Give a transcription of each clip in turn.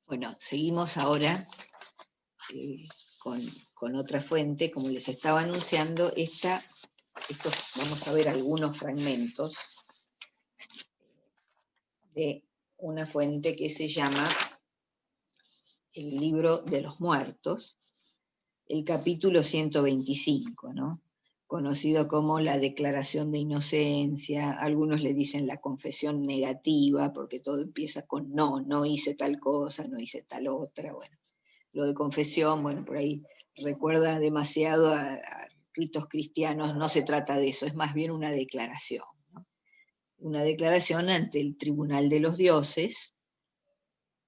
Bueno, seguimos ahora eh, con, con otra fuente, como les estaba anunciando, vamos a ver algunos fragmentos de una fuente que se llama el Libro de los Muertos, el capítulo 125, ¿no? Conocido como la Declaración de Inocencia, algunos le dicen la confesión negativa, porque todo empieza con no hice tal cosa, no hice tal otra, bueno. Lo de confesión, bueno, por ahí recuerda demasiado a ritos cristianos, no se trata de eso, es más bien una declaración, ¿no? Una declaración ante el tribunal de los dioses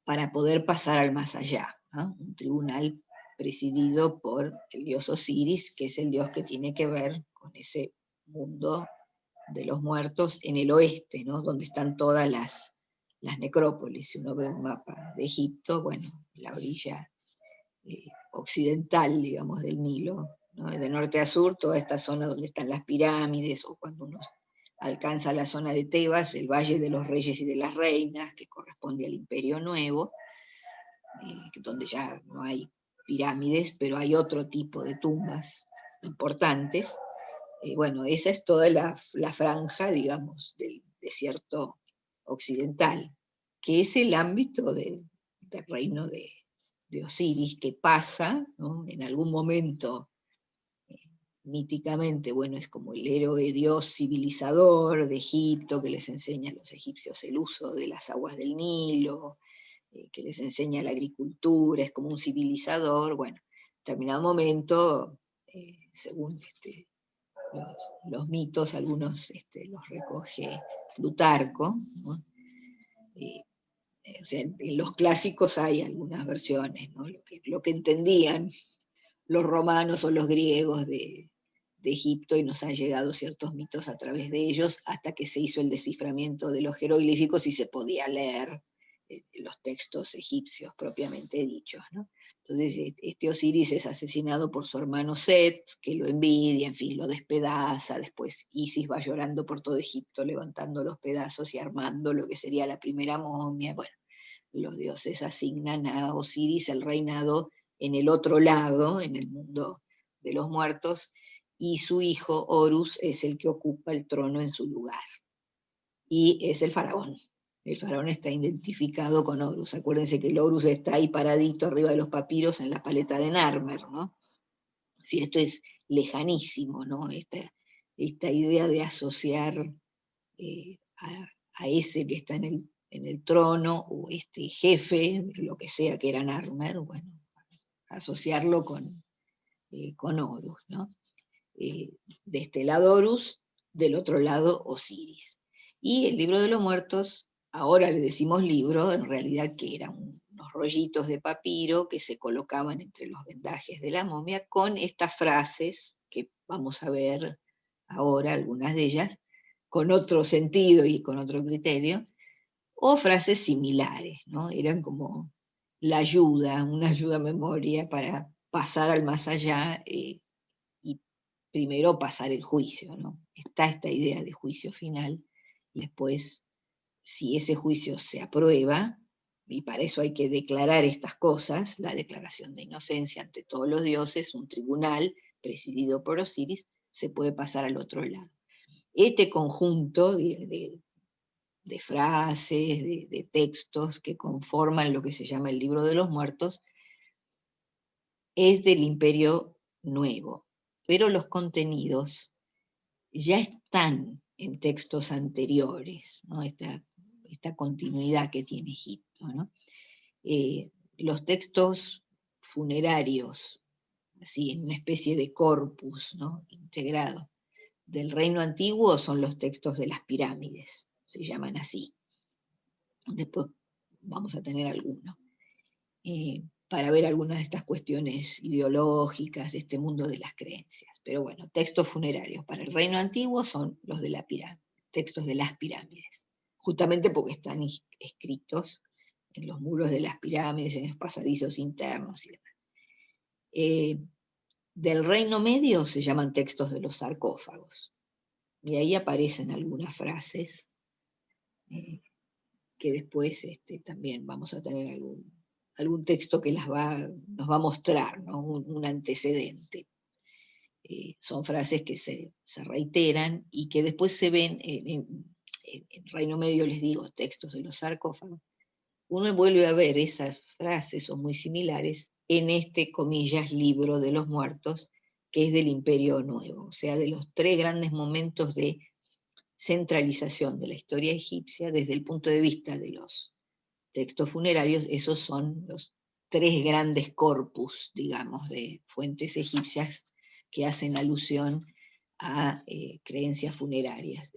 para poder pasar al más allá, ¿no? Un tribunal presidido por el dios Osiris, que es el dios que tiene que ver con ese mundo de los muertos en el oeste, ¿no? Donde están todas las necrópolis. Si uno ve un mapa de Egipto, bueno, la orilla occidental, digamos, del Nilo, ¿no? De norte a sur, toda esta zona donde están las pirámides, o cuando uno alcanza la zona de Tebas, el Valle de los Reyes y de las Reinas, que corresponde al Imperio Nuevo, donde ya no hay pirámides, pero hay otro tipo de tumbas importantes. Bueno, esa es toda la franja, digamos, del desierto occidental, que es el ámbito del reino de Osiris, que pasa, ¿no? En algún momento, míticamente, bueno, es como el héroe dios civilizador de Egipto, que les enseña a los egipcios el uso de las aguas del Nilo, que les enseña la agricultura, es como un civilizador. Bueno, en determinado momento, según los mitos, algunos los recoge Plutarco, ¿no? Eh, o sea, en los clásicos hay algunas versiones, ¿no? Lo que entendían los romanos o los griegos de Egipto, y nos han llegado ciertos mitos a través de ellos, hasta que se hizo el desciframiento de los jeroglíficos y se podía leer los textos egipcios propiamente dichos, ¿no? Entonces, este Osiris es asesinado por su hermano Set, que lo envidia, en fin, lo despedaza. Después Isis va llorando por todo Egipto, levantando los pedazos y armando lo que sería la primera momia. Bueno, los dioses asignan a Osiris el reinado en el otro lado, en el mundo de los muertos, y su hijo Horus es el que ocupa el trono en su lugar. Y es el faraón. El faraón está identificado con Horus. Acuérdense que el Horus está ahí paradito arriba de los papiros en la paleta de Narmer, ¿no? Si esto es lejanísimo, ¿no? Esta idea de asociar a ese que está en el trono, o este jefe, lo que sea que era Narmer, bueno, asociarlo con Horus, ¿no? De este lado Horus, del otro lado Osiris. Y el libro de los muertos, ahora le decimos libro, en realidad que eran unos rollitos de papiro que se colocaban entre los vendajes de la momia, con estas frases que vamos a ver ahora, algunas de ellas, con otro sentido y con otro criterio, o frases similares, ¿no? Eran como una ayuda a memoria para pasar al más allá, y primero pasar el juicio, ¿no? Está esta idea de juicio final, y después, si ese juicio se aprueba, y para eso hay que declarar estas cosas, la declaración de inocencia ante todos los dioses, un tribunal presidido por Osiris, se puede pasar al otro lado. Este conjunto de frases, de textos que conforman lo que se llama el Libro de los Muertos, es del Imperio Nuevo, pero los contenidos ya están en textos anteriores, ¿no? Esta continuidad que tiene Egipto, ¿no? Los textos funerarios, así en una especie de corpus, ¿no? Integrado del reino antiguo, son los textos de las pirámides, se llaman así. Después vamos a tener algunos, para ver algunas de estas cuestiones ideológicas de este mundo de las creencias. Pero bueno, textos funerarios para el reino antiguo son los de la pirámide, textos de las pirámides, justamente porque están escritos en los muros de las pirámides, en los pasadizos internos y demás. Del reino medio se llaman textos de los sarcófagos, y ahí aparecen algunas frases, que después también vamos a tener algún texto que nos va a mostrar, ¿no? Un antecedente. Son frases que se reiteran y que después se ven en Reino Medio, les digo, textos de los sarcófagos. Uno vuelve a ver esas frases o muy similares en este, comillas, libro de los muertos, que es del Imperio Nuevo, o sea, de los 3 grandes momentos de centralización de la historia egipcia desde el punto de vista de los textos funerarios. Esos son los 3 grandes corpus, digamos, de fuentes egipcias que hacen alusión a creencias funerarias.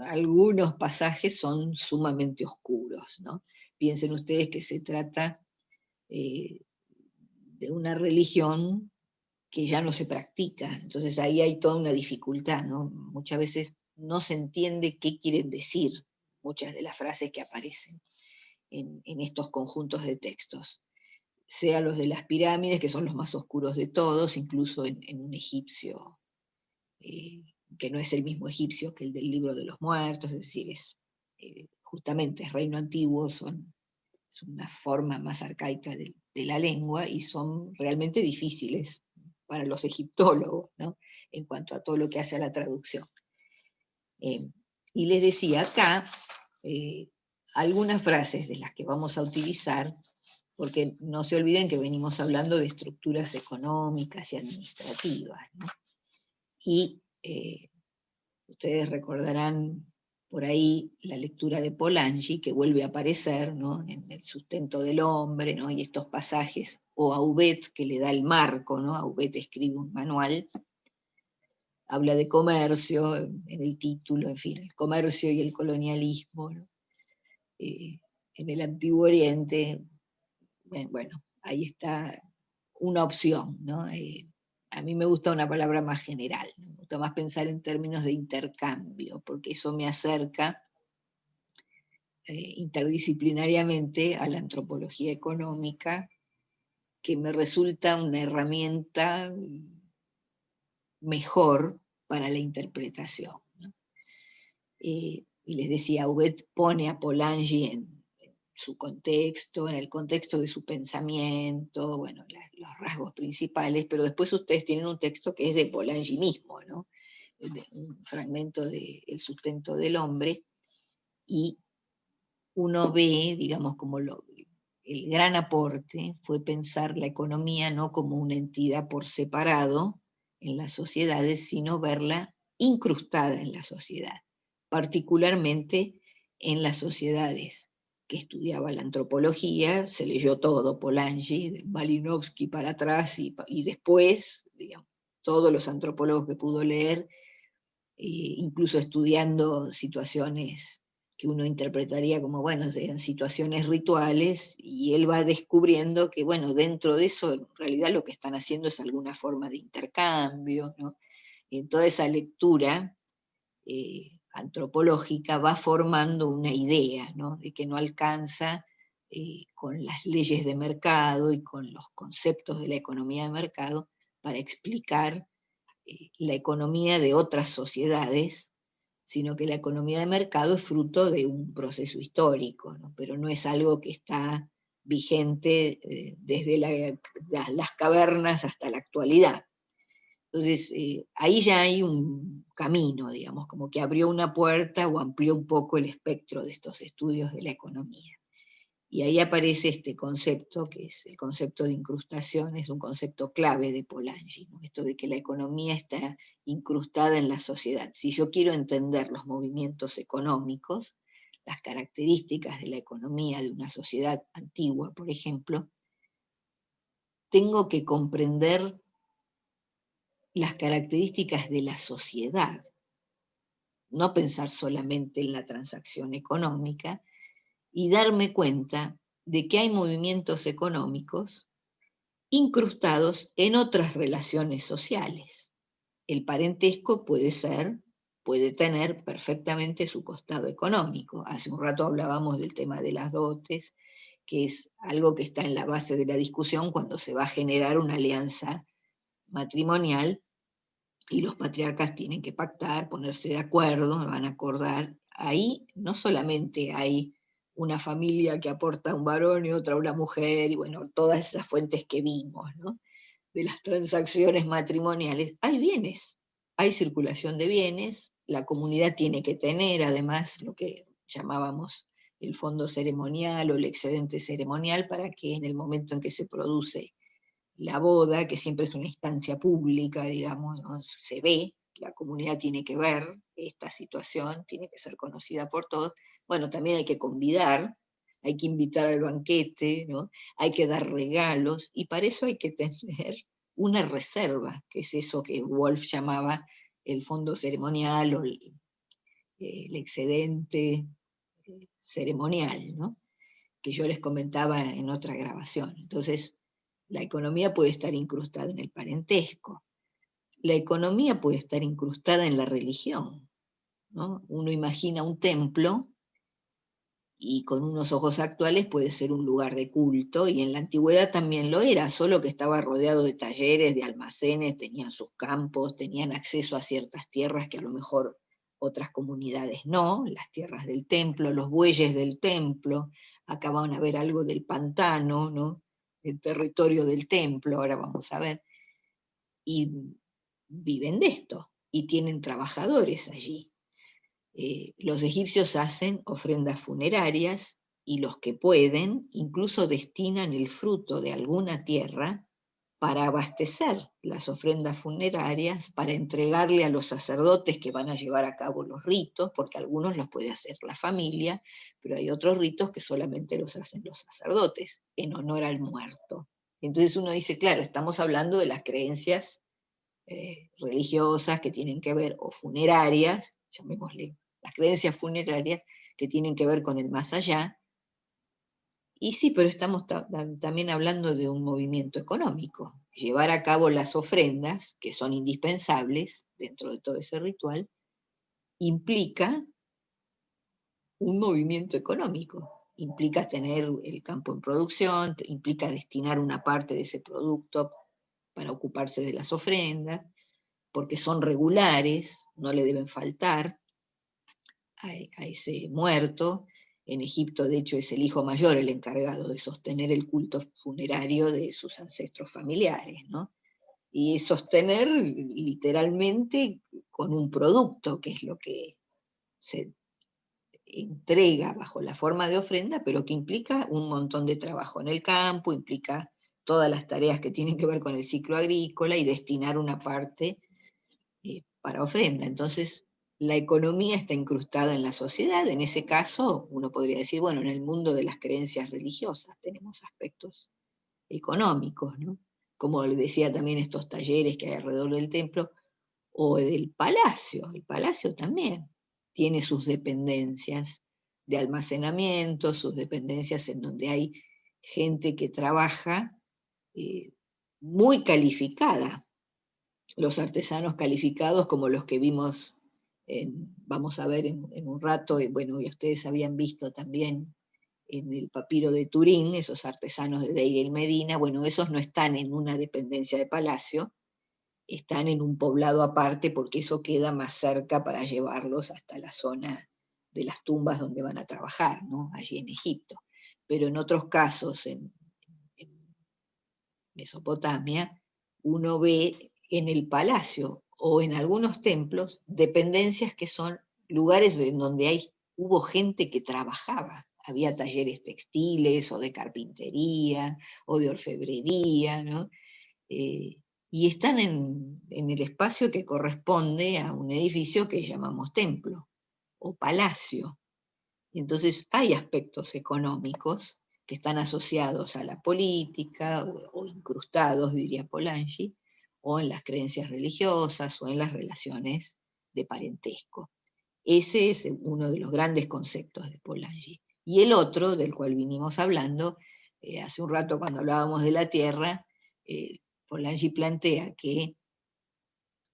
Algunos pasajes son sumamente oscuros, ¿no? Piensen ustedes que se trata de una religión que ya no se practica, entonces ahí hay toda una dificultad, ¿no? Muchas veces no se entiende qué quieren decir muchas de las frases que aparecen en estos conjuntos de textos, sea los de las pirámides, que son los más oscuros de todos, incluso en un egipcio que no es el mismo egipcio que el del libro de los muertos, es decir, justamente es reino antiguo, es una forma más arcaica de la lengua y son realmente difíciles para los egiptólogos, ¿no? En cuanto a todo lo que hace a la traducción. Y les decía acá algunas frases de las que vamos a utilizar, porque no se olviden que venimos hablando de estructuras económicas y administrativas, ¿no? Y ustedes recordarán por ahí la lectura de Polanyi, que vuelve a aparecer, ¿no? En El sustento del hombre, ¿no? Y estos pasajes, o Aubet, que le da el marco, ¿no? Aubet escribe un manual, habla de comercio en el título, en fin, el comercio y el colonialismo, ¿no? En el Antiguo Oriente. Bueno, ahí está una opción, ¿no? A mí me gusta una palabra más general, me gusta más pensar en términos de intercambio, porque eso me acerca interdisciplinariamente a la antropología económica, que me resulta una herramienta mejor para la interpretación, ¿no? Y les decía, Aubet pone a Polanyi en su contexto, en el contexto de su pensamiento, bueno, los rasgos principales, pero después ustedes tienen un texto que es de Polanyi mismo, ¿no? Un fragmento de El sustento del hombre, y uno ve, digamos, como el gran aporte fue pensar la economía no como una entidad por separado en las sociedades, sino verla incrustada en la sociedad, particularmente en las sociedades que estudiaba la antropología. Se leyó todo Polanyi, de Malinowski para atrás, y después, digamos, todos los antropólogos que pudo leer, incluso estudiando situaciones que uno interpretaría como, bueno, eran situaciones rituales, y él va descubriendo que, bueno, dentro de eso, en realidad lo que están haciendo es alguna forma de intercambio, ¿no? Y toda esa lectura antropológica va formando una idea, ¿no? De que no alcanza con las leyes de mercado y con los conceptos de la economía de mercado para explicar la economía de otras sociedades, sino que la economía de mercado es fruto de un proceso histórico, ¿no? Pero no es algo que está vigente desde las cavernas hasta la actualidad. Entonces, ahí ya hay un camino, digamos, como que abrió una puerta o amplió un poco el espectro de estos estudios de la economía. Y ahí aparece este concepto, que es el concepto de incrustación, es un concepto clave de Polanyi, ¿no? Esto de que la economía está incrustada en la sociedad. Si yo quiero entender los movimientos económicos, las características de la economía de una sociedad antigua, por ejemplo, tengo que comprender las características de la sociedad, no pensar solamente en la transacción económica, y darme cuenta de que hay movimientos económicos incrustados en otras relaciones sociales. El parentesco puede tener perfectamente su costado económico. Hace un rato hablábamos del tema de las dotes, que es algo que está en la base de la discusión cuando se va a generar una alianza matrimonial, y los patriarcas tienen que pactar, ponerse de acuerdo, van a acordar. Ahí no solamente hay una familia que aporta un varón y otra una mujer, y bueno, todas esas fuentes que vimos, ¿no? De las transacciones matrimoniales. Hay bienes, hay circulación de bienes, la comunidad tiene que tener además lo que llamábamos el fondo ceremonial o el excedente ceremonial para que en el momento en que se produce la boda, que siempre es una instancia pública, digamos, ¿no? Se ve, la comunidad tiene que ver esta situación, tiene que ser conocida por todos. Bueno, también hay que convidar, hay que invitar al banquete, ¿no? Hay que dar regalos, y para eso hay que tener una reserva, que es eso que Wolf llamaba el fondo ceremonial o el excedente ceremonial, ¿no? Que yo les comentaba en otra grabación. Entonces, la economía puede estar incrustada en el parentesco, la economía puede estar incrustada en la religión, ¿no? Uno imagina un templo y con unos ojos actuales puede ser un lugar de culto, y en la antigüedad también lo era, solo que estaba rodeado de talleres, de almacenes, tenían sus campos, tenían acceso a ciertas tierras que a lo mejor otras comunidades no, las tierras del templo, los bueyes del templo, acá van a ver algo del pantano, ¿no? El territorio del templo, ahora vamos a ver, y viven de esto, y tienen trabajadores allí. Los egipcios hacen ofrendas funerarias, y los que pueden incluso destinan el fruto de alguna tierra para abastecer las ofrendas funerarias, para entregarle a los sacerdotes que van a llevar a cabo los ritos, porque algunos los puede hacer la familia, pero hay otros ritos que solamente los hacen los sacerdotes, en honor al muerto. Entonces uno dice, claro, estamos hablando de las creencias religiosas que tienen que ver, o funerarias, llamémosle, las creencias funerarias que tienen que ver con el más allá. Y sí, pero estamos también hablando de un movimiento económico. Llevar a cabo las ofrendas, que son indispensables dentro de todo ese ritual, implica un movimiento económico. Implica tener el campo en producción, implica destinar una parte de ese producto para ocuparse de las ofrendas, porque son regulares, no le deben faltar a ese muerto. En Egipto, de hecho, es el hijo mayor el encargado de sostener el culto funerario de sus ancestros familiares, ¿no? Y sostener literalmente con un producto, que es lo que se entrega bajo la forma de ofrenda, pero que implica un montón de trabajo en el campo, implica todas las tareas que tienen que ver con el ciclo agrícola y destinar una parte para ofrenda. Entonces, la economía está incrustada en la sociedad. En ese caso, uno podría decir, bueno, en el mundo de las creencias religiosas tenemos aspectos económicos, ¿no? Como le decía también, estos talleres que hay alrededor del templo, o del palacio. El palacio también tiene sus dependencias de almacenamiento, sus dependencias en donde hay gente que trabaja muy calificada, los artesanos calificados como los que vimos, vamos a ver en un rato, y bueno, y ustedes habían visto también en el papiro de Turín, esos artesanos de Deir el Medina. Bueno, esos no están en una dependencia de palacio, están en un poblado aparte, porque eso queda más cerca para llevarlos hasta la zona de las tumbas donde van a trabajar, ¿no? Allí en Egipto. Pero en otros casos, en Mesopotamia, uno ve en el palacio o en algunos templos dependencias que son lugares en donde hubo gente que trabajaba. Había talleres textiles o de carpintería o de orfebrería, ¿no? Eh, y están en el espacio que corresponde a un edificio que llamamos templo o palacio. Entonces hay aspectos económicos que están asociados a la política o incrustados, diría Polanyi, o en las creencias religiosas o en las relaciones de parentesco. Ese es uno de los grandes conceptos de Polanyi. Y el otro, del cual vinimos hablando, hace un rato cuando hablábamos de la tierra, Polanyi plantea que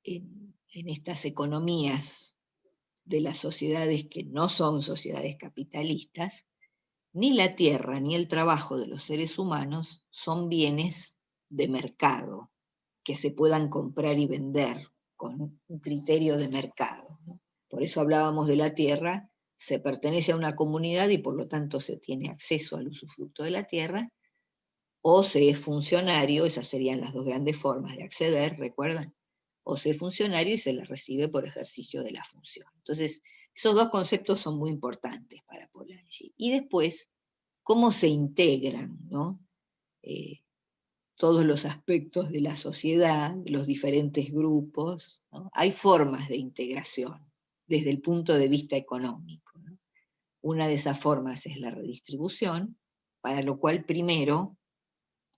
en estas economías de las sociedades que no son sociedades capitalistas, ni la tierra ni el trabajo de los seres humanos son bienes de mercado, que se puedan comprar y vender con un criterio de mercado, ¿no? Por eso hablábamos de la tierra se pertenece a una comunidad y por lo tanto se tiene acceso al usufructo de la tierra, o se es funcionario, esas serían las dos grandes formas de acceder, ¿recuerdan? O se es funcionario y se la recibe por ejercicio de la función. Entonces, esos dos conceptos son muy importantes para Polanyi. Y después, cómo se integran, ¿no? Todos los aspectos de la sociedad, de los diferentes grupos, ¿no? Hay formas de integración desde el punto de vista económico, ¿no? Una de esas formas es la redistribución, para lo cual primero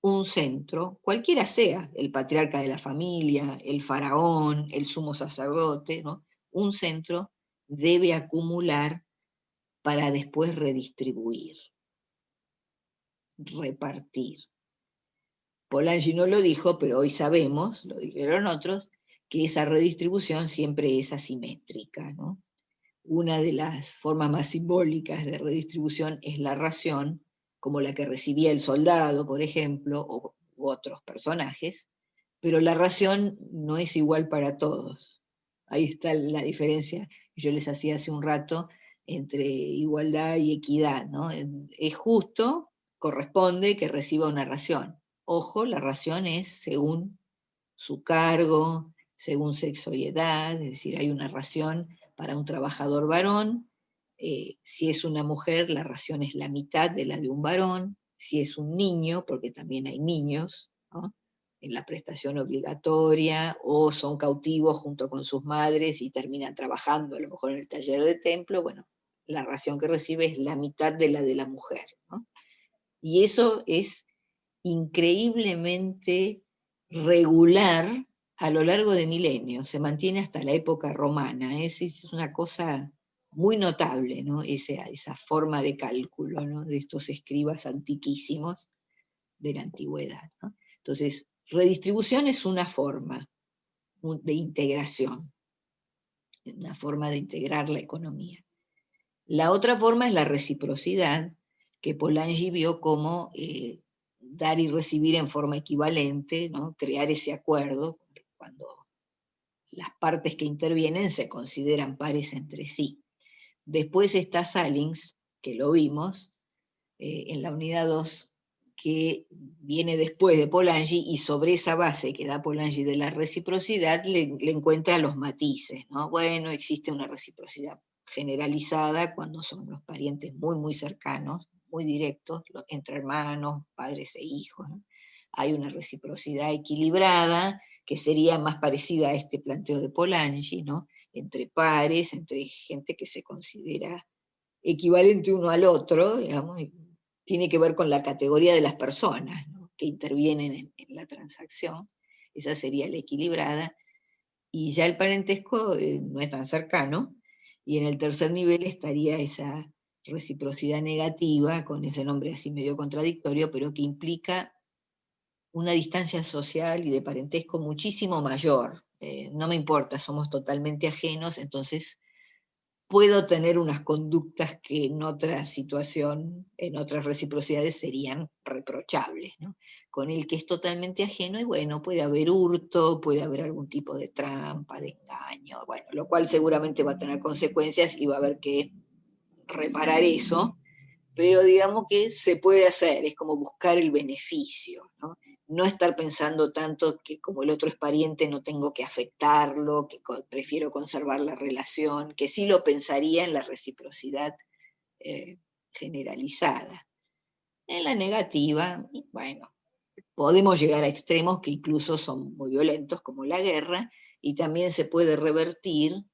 un centro, cualquiera sea, el patriarca de la familia, el faraón, el sumo sacerdote, ¿no? Un centro debe acumular para después redistribuir, repartir. Polanyi no lo dijo, pero hoy sabemos, lo dijeron otros, que esa redistribución siempre es asimétrica, ¿no? Una de las formas más simbólicas de redistribución es la ración, como la que recibía el soldado, por ejemplo, u otros personajes, pero la ración no es igual para todos. Ahí está la diferencia que yo les hacía hace un rato entre igualdad y equidad, ¿no? Es justo, corresponde que reciba una ración. Ojo, la ración es según su cargo, según sexo y edad, es decir, hay una ración para un trabajador varón, si es una mujer, la ración es la mitad de la de un varón, si es un niño, porque también hay niños, ¿no? En la prestación obligatoria, o son cautivos junto con sus madres y terminan trabajando a lo mejor en el taller de templo, bueno, la ración que recibe es la mitad de la mujer, ¿no? Y eso es increíblemente regular a lo largo de milenios, se mantiene hasta la época romana, es una cosa muy notable, ¿no? Esa forma de cálculo, ¿no? De estos escribas antiquísimos de la antigüedad, ¿no? Entonces, redistribución es una forma de integración, una forma de integrar la economía. La otra forma es la reciprocidad, que Polanyi vio como dar y recibir en forma equivalente, ¿no? Crear ese acuerdo cuando las partes que intervienen se consideran pares entre sí. Después está Salins, que lo vimos en la unidad 2, que viene después de Polanyi, y sobre esa base que da Polanyi de la reciprocidad le encuentra los matices, ¿no? Bueno, existe una reciprocidad generalizada cuando son los parientes muy, muy cercanos, muy directos, entre hermanos, padres e hijos, ¿no? Hay una reciprocidad equilibrada, que sería más parecida a este planteo de Polanyi, ¿no? Entre pares, entre gente que se considera equivalente uno al otro, digamos, tiene que ver con la categoría de las personas, ¿no? Que intervienen en la transacción. Esa sería la equilibrada. Y ya el parentesco no es tan cercano, y en el tercer nivel estaría esa reciprocidad negativa, con ese nombre así medio contradictorio, pero que implica una distancia social y de parentesco muchísimo mayor. No me importa, somos totalmente ajenos, entonces puedo tener unas conductas que en otra situación, en otras reciprocidades serían reprochables, ¿no? Con el que es totalmente ajeno, y bueno, puede haber hurto, puede haber algún tipo de trampa, de engaño, bueno, lo cual seguramente va a tener consecuencias y va a haber que reparar eso, pero digamos que se puede hacer, es como buscar el beneficio, ¿no? No estar pensando tanto que como el otro es pariente no tengo que afectarlo, que prefiero conservar la relación, que sí lo pensaría en la reciprocidad generalizada. En la negativa, bueno, podemos llegar a extremos que incluso son muy violentos, como la guerra, y también se puede revertir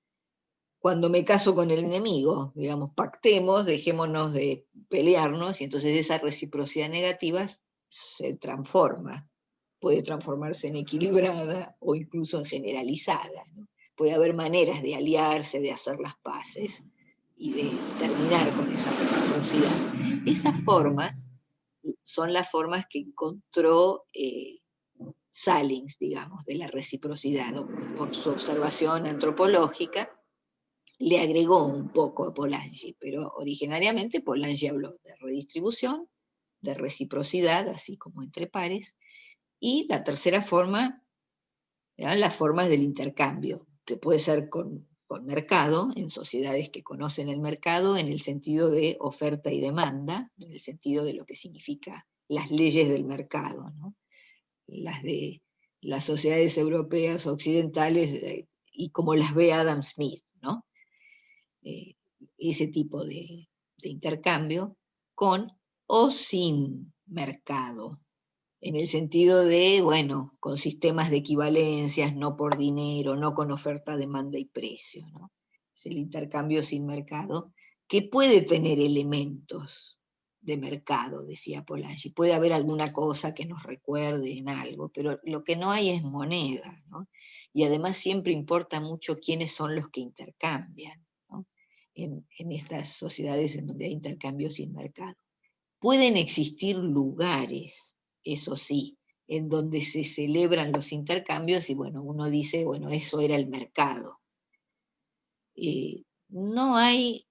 cuando me caso con el enemigo, digamos, pactemos, dejémonos de pelearnos, y entonces esa reciprocidad negativa se transforma, puede transformarse en equilibrada o incluso en generalizada, ¿no? Puede haber maneras de aliarse, de hacer las paces y de terminar con esa reciprocidad. Esas formas son las formas que encontró Salins, digamos, de la reciprocidad, ¿no? Por su observación antropológica, le agregó un poco a Polanyi, pero originariamente Polanyi habló de redistribución, de reciprocidad, así como entre pares, y la tercera forma eran las formas del intercambio, que puede ser con con mercado, en sociedades que conocen el mercado en el sentido de oferta y demanda, en el sentido de lo que significa las leyes del mercado, ¿no? Las de las sociedades europeas occidentales y como las ve Adam Smith, ¿no? Ese tipo de intercambio con o sin mercado, en el sentido de, bueno, con sistemas de equivalencias, no por dinero, no con oferta, demanda y precio, ¿no? Es el intercambio sin mercado, que puede tener elementos de mercado, decía Polanyi. Puede haber alguna cosa que nos recuerde en algo, pero lo que no hay es moneda, ¿no? Y además siempre importa mucho quiénes son los que intercambian, ¿no? En estas sociedades en donde hay intercambio sin mercado. Pueden existir lugares, eso sí, en donde se celebran los intercambios y bueno, uno dice, bueno, eso era el mercado. No hay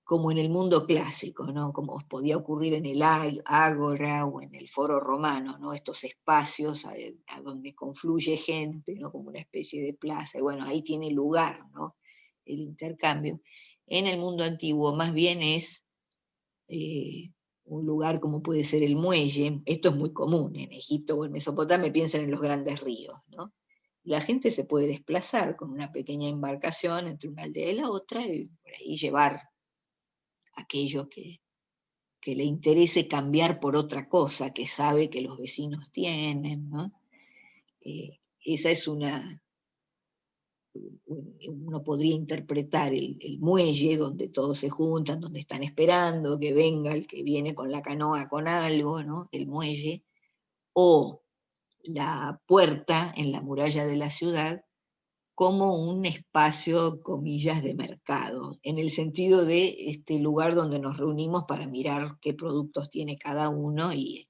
como en el mundo clásico, ¿no? Como podía ocurrir en el Ágora o en el Foro Romano, ¿no? Estos espacios a donde confluye gente, ¿no? Como una especie de plaza, y bueno, ahí tiene lugar, ¿no? El intercambio. En el mundo antiguo más bien es un lugar como puede ser el muelle. Esto es muy común en Egipto o en Mesopotamia, piensan en los grandes ríos, ¿no? La gente se puede desplazar con una pequeña embarcación entre una aldea y la otra y por ahí llevar aquello que le interese cambiar por otra cosa que sabe que los vecinos tienen, ¿no? Esa es uno podría interpretar el muelle donde todos se juntan, donde están esperando que venga el que viene con la canoa con algo, ¿no? El muelle, o la puerta en la muralla de la ciudad como un espacio, comillas, de mercado, en el sentido de este lugar donde nos reunimos para mirar qué productos tiene cada uno y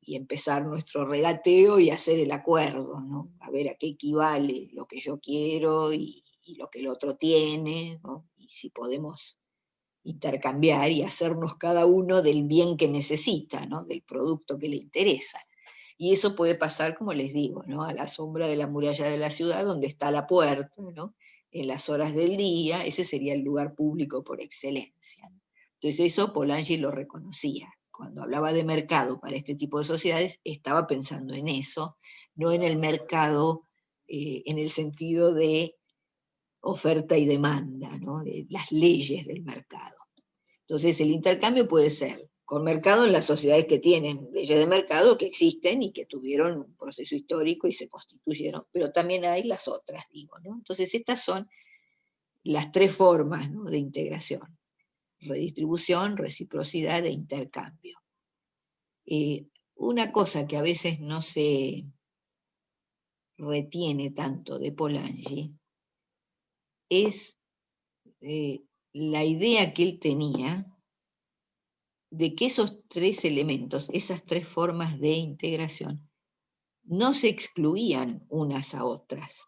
empezar nuestro regateo y hacer el acuerdo, ¿no? A ver a qué equivale lo que yo quiero y lo que el otro tiene, ¿no? Y si podemos intercambiar y hacernos cada uno del bien que necesita, ¿no? Del producto que le interesa. Y eso puede pasar, como les digo, ¿no? A la sombra de la muralla de la ciudad, donde está la puerta, ¿no? En las horas del día, ese sería el lugar público por excelencia, ¿no? Entonces eso Polanyi lo reconocía. Cuando hablaba de mercado para este tipo de sociedades, estaba pensando en eso, no en el mercado en el sentido de oferta y demanda, ¿no? De las leyes del mercado. Entonces el intercambio puede ser con mercado en las sociedades que tienen leyes de mercado, que existen y que tuvieron un proceso histórico y se constituyeron, pero también hay las otras, digo, ¿no? Entonces estas son las tres formas, ¿no? De integración: redistribución, reciprocidad e intercambio. Una cosa que a veces no se retiene tanto de Polanyi es la idea que él tenía de que esos tres elementos, esas tres formas de integración, no se excluían unas a otras,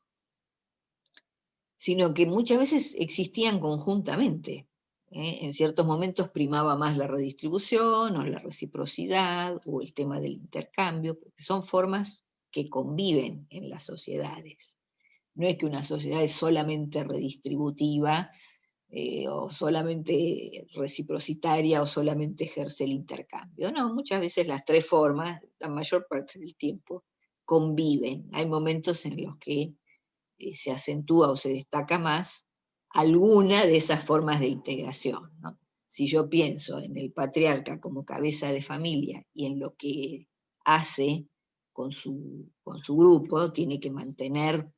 sino que muchas veces existían conjuntamente. En ciertos momentos primaba más la redistribución o la reciprocidad o el tema del intercambio, porque son formas que conviven en las sociedades. No es que una sociedad es solamente redistributiva o solamente reciprocitaria o solamente ejerce el intercambio. No, muchas veces las tres formas, la mayor parte del tiempo, conviven. Hay momentos en los que se acentúa o se destaca más alguna de esas formas de integración, ¿no? Si yo pienso en el patriarca como cabeza de familia y en lo que hace con su grupo, tiene que mantener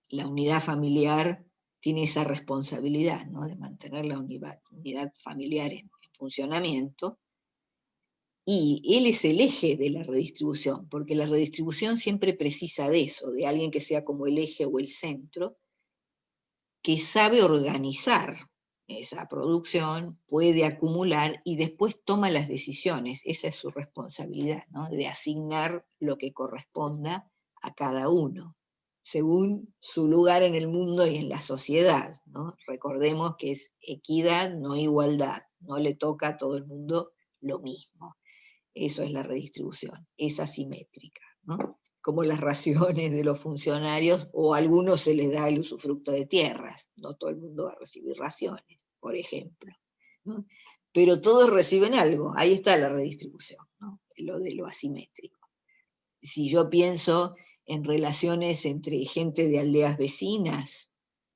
la unidad familiar, tiene esa responsabilidad, ¿no? De mantener la unidad familiar en funcionamiento, y él es el eje de la redistribución, porque la redistribución siempre precisa de eso, de alguien que sea como el eje o el centro, que sabe organizar esa producción, puede acumular y después toma las decisiones. Esa es su responsabilidad, ¿no? De asignar lo que corresponda a cada uno, según su lugar en el mundo y en la sociedad, ¿no? Recordemos que es equidad, no igualdad, no le toca a todo el mundo lo mismo. Eso es la redistribución, es asimétrica, ¿no? como las raciones de los funcionarios, o a algunos se les da el usufructo de tierras, no todo el mundo va a recibir raciones, por ejemplo, ¿no? Pero todos reciben algo, ahí está la redistribución, ¿no? Lo de lo asimétrico. Si yo pienso en relaciones entre gente de aldeas vecinas,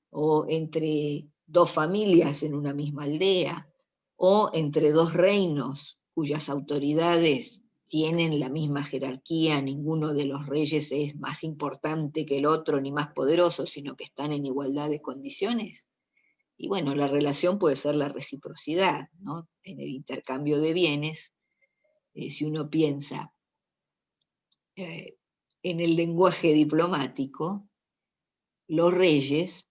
o entre dos familias en una misma aldea, o entre dos reinos cuyas autoridades tienen la misma jerarquía, ninguno de los reyes es más importante que el otro ni más poderoso, sino que están en igualdad de condiciones. Y bueno, la relación puede ser la reciprocidad, ¿no? En el intercambio de bienes, si uno piensa eh, en el lenguaje diplomático, los reyes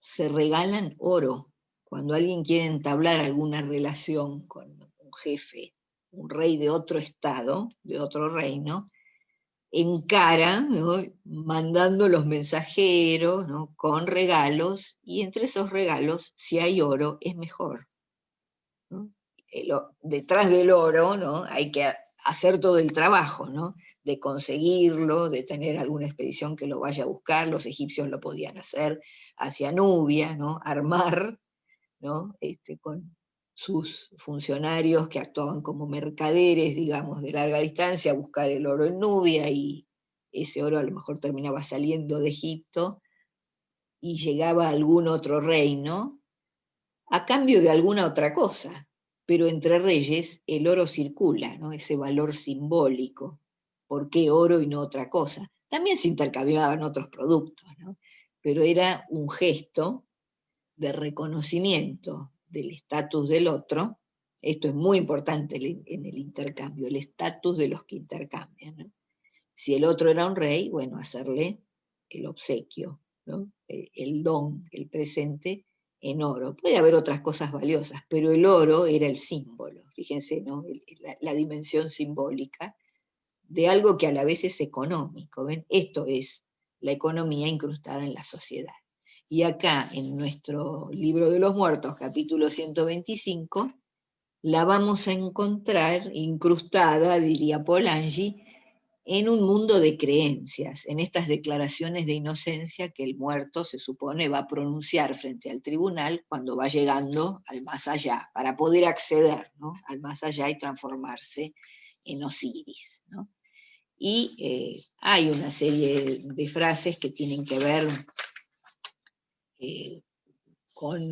se regalan oro. Cuando alguien quiere entablar alguna relación con un jefe, un rey de otro estado, de otro reino, encara, ¿no?, mandando los mensajeros, ¿no?, con regalos, y entre esos regalos, si hay oro, es mejor, ¿no? Detrás del oro, ¿no?, hay que hacer todo el trabajo, ¿no?, de conseguirlo, de tener alguna expedición que lo vaya a buscar. Los egipcios lo podían hacer hacia Nubia, ¿no?, armar, ¿no?, con sus funcionarios que actuaban como mercaderes, digamos, de larga distancia, buscar el oro en Nubia, y ese oro a lo mejor terminaba saliendo de Egipto y llegaba a algún otro reino a cambio de alguna otra cosa. Pero entre reyes el oro circula, ¿no?, ese valor simbólico. ¿Por qué oro y no otra cosa? También se intercambiaban otros productos, ¿no?, pero era un gesto de reconocimiento del estatus del otro. Esto es muy importante en el intercambio, el estatus de los que intercambian, ¿no? Si el otro era un rey, bueno, hacerle el obsequio, ¿no?, el don, el presente en oro. Puede haber otras cosas valiosas, pero el oro era el símbolo, fíjense, ¿no?, la dimensión simbólica de algo que a la vez es económico. ¿Ven? Esto es la economía incrustada en la sociedad. Y acá, en nuestro libro de los muertos, capítulo 125, la vamos a encontrar incrustada, diría Polanyi, en un mundo de creencias, en estas declaraciones de inocencia que el muerto se supone va a pronunciar frente al tribunal cuando va llegando al más allá, para poder acceder, ¿no?, al más allá y transformarse en Osiris, ¿no? Y hay una serie de frases que tienen que ver con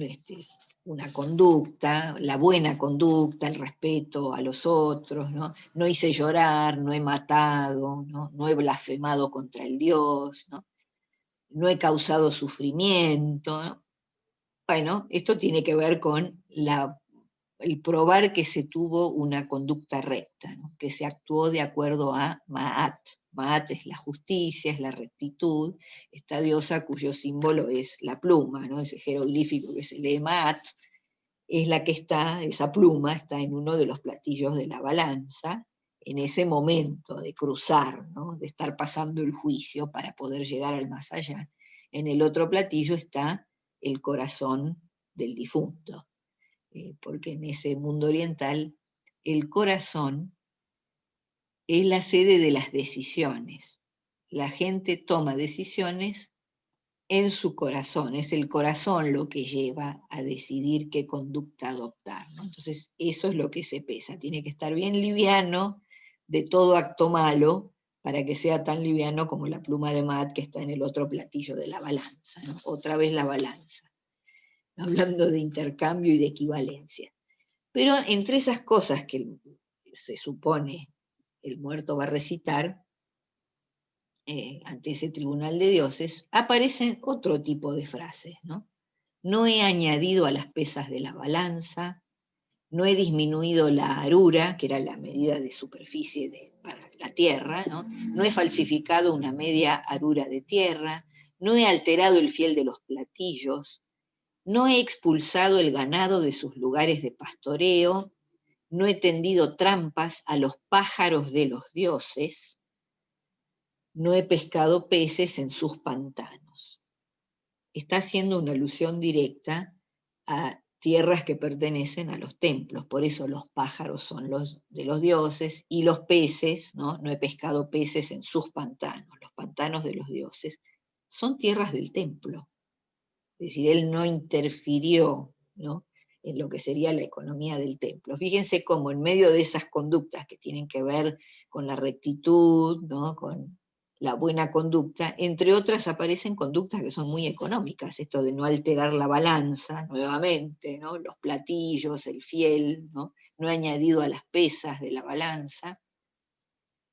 una conducta, la buena conducta, el respeto a los otros, ¿no? No hice llorar, no he matado, ¿no? No he blasfemado contra el Dios, ¿no? No he causado sufrimiento, ¿no? Bueno, esto tiene que ver con el probar que se tuvo una conducta recta, ¿no?, que se actuó de acuerdo a Ma'at. Ma'at es la justicia, es la rectitud, esta diosa cuyo símbolo es la pluma, ¿no?, ese jeroglífico que se lee Ma'at, es la que está, esa pluma está en uno de los platillos de la balanza, en ese momento de cruzar, ¿no?, de estar pasando el juicio para poder llegar al más allá. En el otro platillo está el corazón del difunto, porque en ese mundo oriental el corazón es la sede de las decisiones. La gente toma decisiones en su corazón, es el corazón lo que lleva a decidir qué conducta adoptar, ¿no? Entonces, eso es lo que se pesa, tiene que estar bien liviano de todo acto malo para que sea tan liviano como la pluma de Maat que está en el otro platillo de la balanza, ¿no? Otra vez la balanza, hablando de intercambio y de equivalencia. Pero entre esas cosas que se supone el muerto va a recitar ante ese tribunal de dioses, aparecen otro tipo de frases, ¿no? No he añadido a las pesas de la balanza, no he disminuido la arura, que era la medida de superficie para la tierra, ¿no? No he falsificado una media arura de tierra, no he alterado el fiel de los platillos, no he expulsado el ganado de sus lugares de pastoreo, no he tendido trampas a los pájaros de los dioses, no he pescado peces en sus pantanos. Está haciendo una alusión directa a tierras que pertenecen a los templos, por eso los pájaros son los de los dioses, y los peces, ¿no? No he pescado peces en sus pantanos, los pantanos de los dioses, son tierras del templo. Es decir, él no interfirió, ¿no?, en lo que sería la economía del templo. Fíjense cómo en medio de esas conductas que tienen que ver con la rectitud, ¿no?, con la buena conducta, entre otras aparecen conductas que son muy económicas, esto de no alterar la balanza nuevamente, ¿no?, los platillos, el fiel, ¿no?, no he añadido a las pesas de la balanza,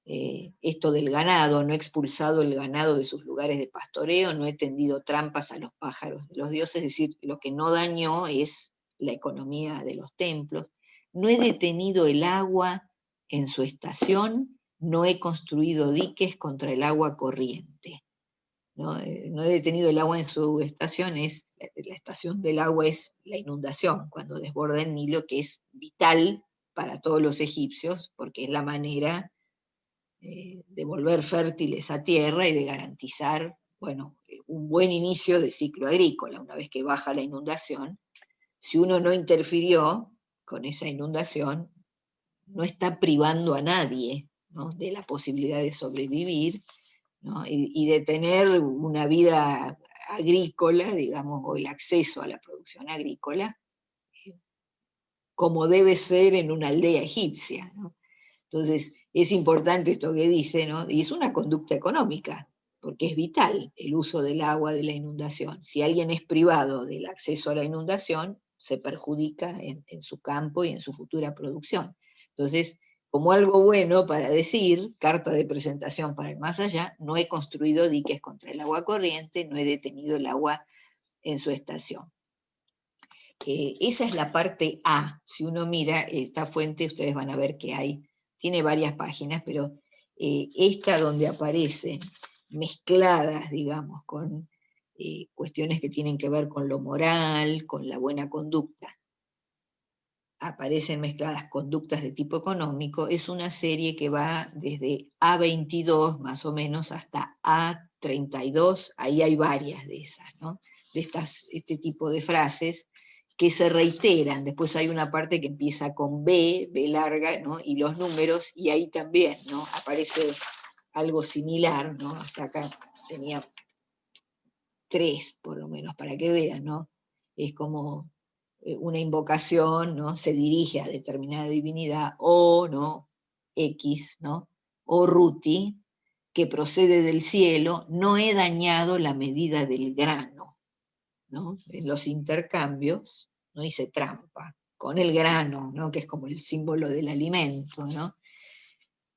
esto del ganado, no he expulsado el ganado de sus lugares de pastoreo, no he tendido trampas a los pájaros de los dioses, es decir, lo que no dañó es la economía de los templos, no he detenido el agua en su estación, no he construido diques contra el agua corriente. No, no he detenido el agua en su estación, la estación del agua es la inundación, cuando desborda el Nilo, que es vital para todos los egipcios, porque es la manera de volver fértil esa tierra y de garantizar, bueno, un buen inicio de ciclo agrícola. Una vez que baja la inundación, si uno no interfirió con esa inundación, no está privando a nadie, ¿no?, de la posibilidad de sobrevivir, ¿no?, y de tener una vida agrícola, digamos, o el acceso a la producción agrícola, como debe ser en una aldea egipcia, ¿no? Entonces, es importante esto que dice, ¿no? Y es una conducta económica, porque es vital el uso del agua de la inundación. Si alguien es privado del acceso a la inundación, se perjudica en su campo y en su futura producción. Entonces, como algo bueno para decir, carta de presentación para el más allá, no he construido diques contra el agua corriente, no he detenido el agua en su estación. Esa es la parte A. Si uno mira esta fuente, ustedes van a ver que tiene varias páginas, pero esta donde aparecen mezcladas, digamos, con cuestiones que tienen que ver con lo moral, con la buena conducta, aparecen mezcladas conductas de tipo económico, es una serie que va desde A22 más o menos hasta A32, ahí hay varias de esas, ¿no?, de este tipo de frases que se reiteran. Después hay una parte que empieza con B larga, ¿no?, y los números, y ahí también, ¿no?, aparece algo similar, ¿no? Hasta acá tenía 3 por lo menos, para que vean, ¿no? Es como una invocación, ¿no?, se dirige a determinada divinidad, o, ¿no?, X, ¿no?, o Ruti, que procede del cielo, no he dañado la medida del grano, ¿no? En los intercambios no hice trampa, con el grano, ¿no?, que es como el símbolo del alimento, ¿no?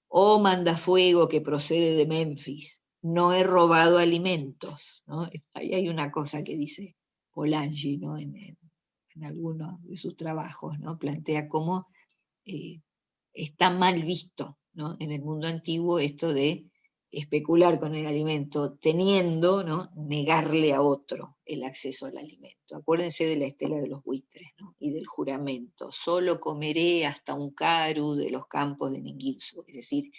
O Mandafuego, que procede de Memphis, no he robado alimentos, ¿no? Ahí hay una cosa que dice Polanyi, ¿no?, en algunos de sus trabajos, ¿no?, plantea cómo está mal visto, ¿no?, en el mundo antiguo esto de especular con el alimento, teniendo, ¿no?, negarle a otro el acceso al alimento. Acuérdense de la estela de los buitres, ¿no?, y del juramento, solo comeré hasta un caru de los campos de Ningirsu, es decir,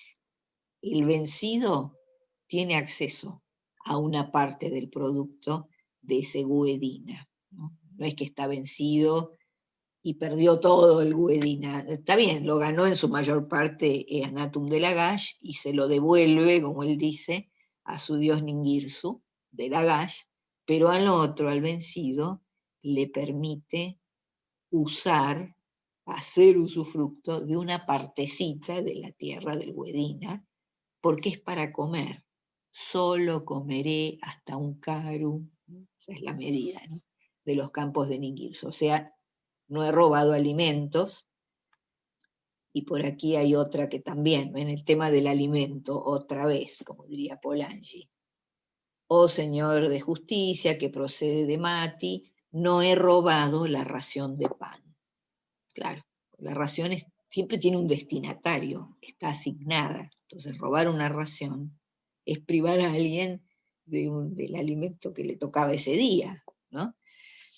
el vencido tiene acceso a una parte del producto de ese guedina, ¿no? No es que está vencido y perdió todo el guedina. Está bien, lo ganó en su mayor parte Anatum de Lagash y se lo devuelve, como él dice, a su dios Ningirsu de Lagash, pero al otro, al vencido, le permite usar, hacer usufructo de una partecita de la tierra del guedina, porque es para comer. Solo comeré hasta un caru, esa es la medida, ¿no?, de los campos de Ningirsu. O sea, no he robado alimentos. Y por aquí hay otra que también, en el tema del alimento, otra vez, como diría Polanyi. Oh Señor de justicia, que procede de Mati, no he robado la ración de pan. Claro, la ración siempre tiene un destinatario, está asignada. Entonces, robar una ración es privar a alguien del alimento que le tocaba ese día, ¿no?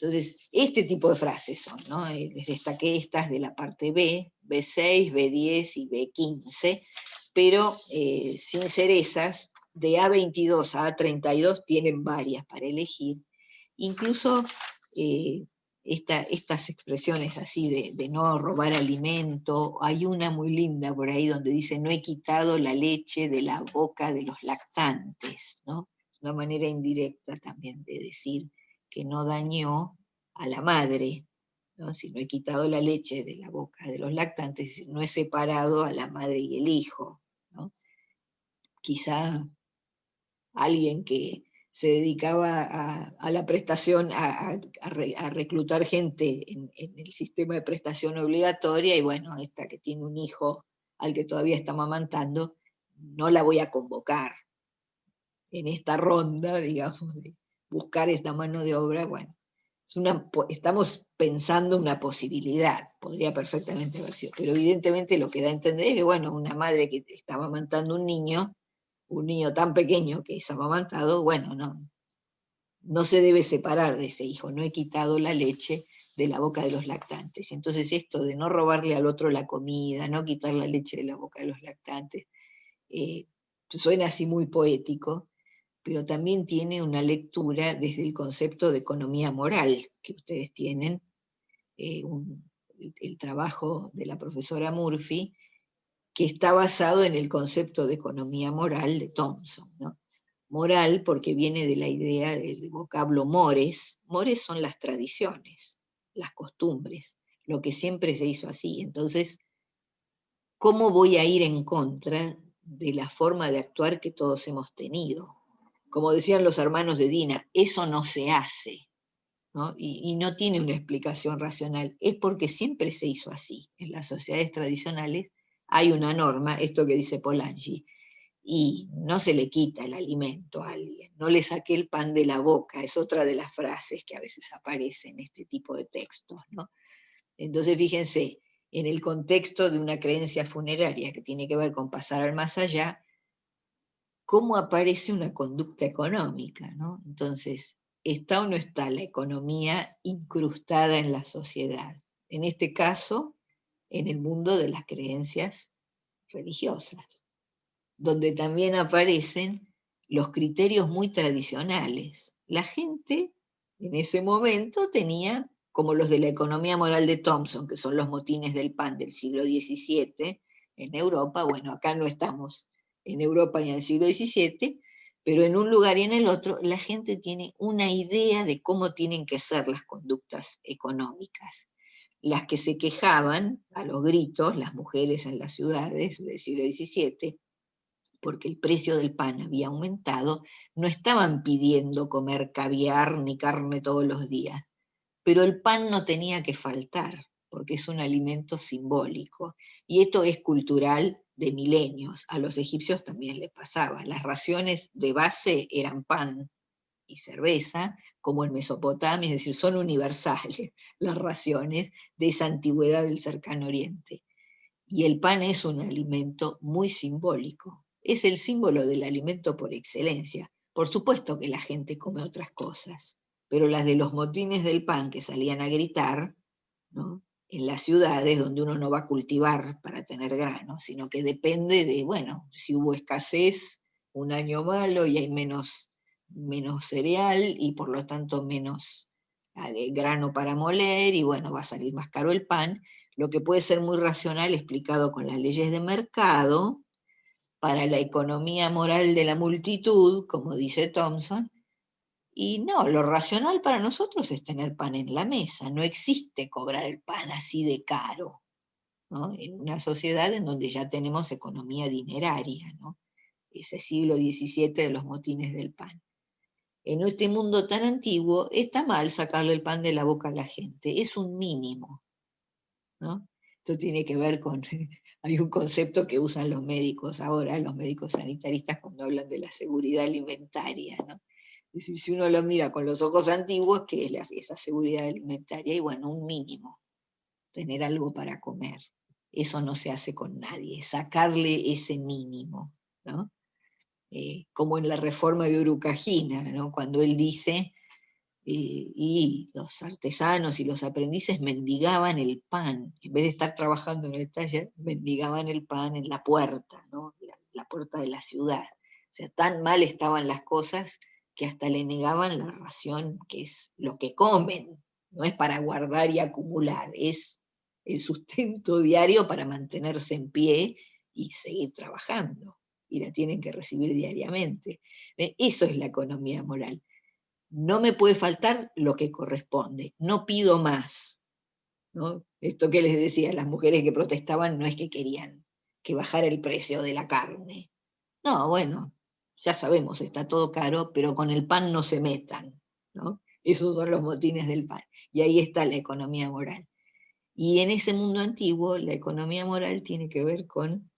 Entonces, este tipo de frases son, ¿no? Les destaqué estas de la parte B, B6, B10 y B15, pero sin cerezas, de A22 a A32 tienen varias para elegir. Incluso estas expresiones así de no robar alimento. Hay una muy linda por ahí donde dice: no he quitado la leche de la boca de los lactantes, ¿no? Una manera indirecta también de decir que no dañó a la madre, ¿no? Si no he quitado la leche de la boca de los lactantes, no he separado a la madre y el hijo, ¿no? Quizá alguien que se dedicaba a la prestación, a reclutar gente en el sistema de prestación obligatoria, y bueno, esta que tiene un hijo al que todavía está amamantando, no la voy a convocar en esta ronda, digamos, de buscar esta mano de obra. Bueno, estamos pensando una posibilidad, podría perfectamente haber sido, pero evidentemente lo que da a entender es que, bueno, una madre que estaba amamantando un niño tan pequeño que es amamantado, bueno, no se debe separar de ese hijo, no he quitado la leche de la boca de los lactantes. Entonces esto de no robarle al otro la comida, no quitar la leche de la boca de los lactantes, suena así muy poético, pero también tiene una lectura desde el concepto de economía moral que ustedes tienen, el trabajo de la profesora Murphy, que está basado en el concepto de economía moral de Thompson, ¿no? Moral porque viene de la idea del vocablo mores. Mores son las tradiciones, las costumbres, lo que siempre se hizo así. Entonces, ¿cómo voy a ir en contra de la forma de actuar que todos hemos tenido? Como decían los hermanos de Dina, eso no se hace, ¿no? Y no tiene una explicación racional, es porque siempre se hizo así. En las sociedades tradicionales hay una norma, esto que dice Polanyi, y no se le quita el alimento a alguien, no le saqué el pan de la boca, es otra de las frases que a veces aparecen en este tipo de textos, ¿no? Entonces, fíjense, en el contexto de una creencia funeraria que tiene que ver con pasar al más allá, cómo aparece una conducta económica, ¿no? Entonces, ¿está o no está la economía incrustada en la sociedad? En este caso, en el mundo de las creencias religiosas, donde también aparecen los criterios muy tradicionales. La gente en ese momento tenía, como los de la economía moral de Thompson, que son los motines del pan del siglo XVII en Europa. Bueno, acá no estamos en Europa ni en el siglo XVII, pero en un lugar y en el otro la gente tiene una idea de cómo tienen que ser las conductas económicas. Las que se quejaban a los gritos, las mujeres en las ciudades del siglo XVII, porque el precio del pan había aumentado, no estaban pidiendo comer caviar ni carne todos los días, pero el pan no tenía que faltar, porque es un alimento simbólico. Y esto es cultural de milenios. A los egipcios también les pasaba. Las raciones de base eran pan y cerveza, como en Mesopotamia, es decir, son universales las raciones de esa antigüedad del Cercano Oriente. Y el pan es un alimento muy simbólico. Es el símbolo del alimento por excelencia. Por supuesto que la gente come otras cosas, pero las de los motines del pan que salían a gritar, ¿no?, en las ciudades donde uno no va a cultivar para tener grano, sino que depende de, bueno, si hubo escasez, un año malo y hay menos cereal y por lo tanto menos grano para moler, y bueno, va a salir más caro el pan. Lo que puede ser muy racional explicado con las leyes de mercado, para la economía moral de la multitud, como dice Thompson, y no, lo racional para nosotros es tener pan en la mesa, no existe cobrar el pan así de caro, ¿no? En una sociedad en donde ya tenemos economía dineraria, ¿no? Ese siglo XVII de los motines del pan. En este mundo tan antiguo está mal sacarle el pan de la boca a la gente, es un mínimo, ¿no? Esto tiene que ver con, hay un concepto que usan los médicos ahora, los médicos sanitaristas, cuando hablan de la seguridad alimentaria, ¿no? Es decir, si uno lo mira con los ojos antiguos, ¿qué es esa seguridad alimentaria? Y bueno, un mínimo, tener algo para comer. Eso no se hace con nadie, sacarle ese mínimo, ¿no? Como en la reforma de Urucagina, ¿no? Cuando él dice, y los artesanos y los aprendices mendigaban el pan, en vez de estar trabajando en el taller, mendigaban el pan en la puerta, ¿no? La puerta de la ciudad. O sea, tan mal estaban las cosas que hasta le negaban la ración, que es lo que comen, no es para guardar y acumular, es el sustento diario para mantenerse en pie y seguir trabajando, y la tienen que recibir diariamente. Eso es la economía moral. No me puede faltar lo que corresponde, no pido más, ¿no? Esto que les decía, las mujeres que protestaban no es que querían que bajara el precio de la carne. No, bueno, ya sabemos, está todo caro, pero con el pan no se metan, ¿no? Esos son los motines del pan. Y ahí está la economía moral. Y en ese mundo antiguo, la economía moral tiene que ver con,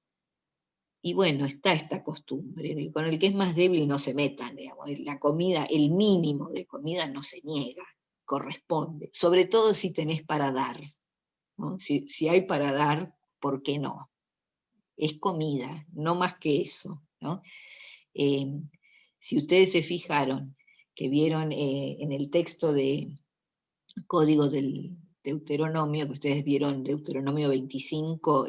y bueno, está esta costumbre, y con el que es más débil no se metan, digamos, la comida, el mínimo de comida no se niega, corresponde, sobre todo si tenés para dar, ¿no? Si hay para dar, ¿por qué no? Es comida, no más que eso, ¿no? Eh, si ustedes se fijaron, que vieron en el texto de Código del Deuteronomio, que ustedes vieron Deuteronomio 25,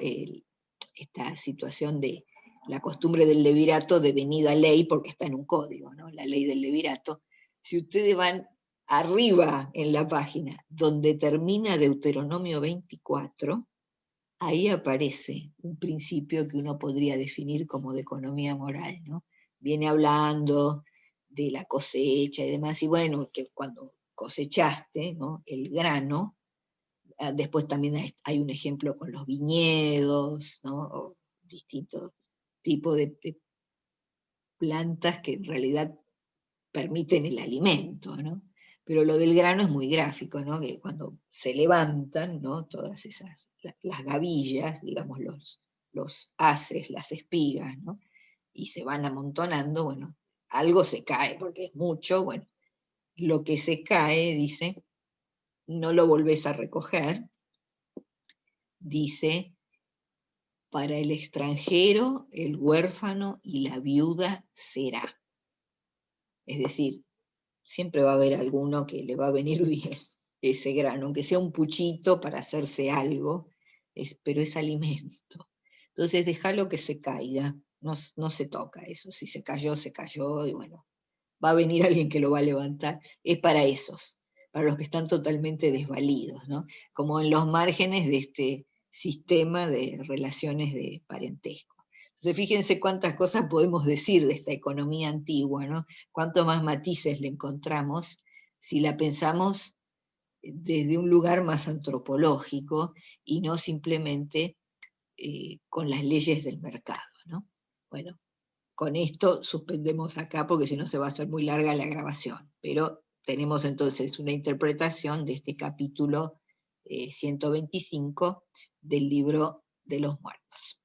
esta situación de la costumbre del levirato devenida ley, porque está en un código, ¿no? La ley del levirato. Si ustedes van arriba en la página, donde termina Deuteronomio 24, ahí aparece un principio que uno podría definir como de economía moral, ¿no? Viene hablando de la cosecha y demás, y bueno, que cuando cosechaste, ¿no?, el grano, después también hay un ejemplo con los viñedos, ¿no?, o distintos tipos de plantas que en realidad permiten el alimento, ¿no? Pero lo del grano es muy gráfico, ¿no? Que cuando se levantan, ¿no?, todas esas, las gavillas, digamos, los haces, las espigas, ¿no?, y se van amontonando, bueno, algo se cae, porque es mucho, bueno, lo que se cae, dice, no lo volvés a recoger, dice, para el extranjero, el huérfano y la viuda será. Es decir, siempre va a haber alguno que le va a venir bien ese grano, aunque sea un puchito para hacerse algo, pero es alimento. Entonces déjalo que se caiga, no se toca eso, si se cayó, y bueno, va a venir alguien que lo va a levantar, es para esos, para los que están totalmente desvalidos, ¿no? Como en los márgenes de este sistema de relaciones de parentesco. Entonces fíjense cuántas cosas podemos decir de esta economía antigua, ¿no? Cuántos más matices le encontramos si la pensamos desde un lugar más antropológico y no simplemente con las leyes del mercado, ¿no? Bueno, con esto suspendemos acá porque si no se va a hacer muy larga la grabación, pero tenemos entonces una interpretación de este capítulo 125 del libro de los muertos.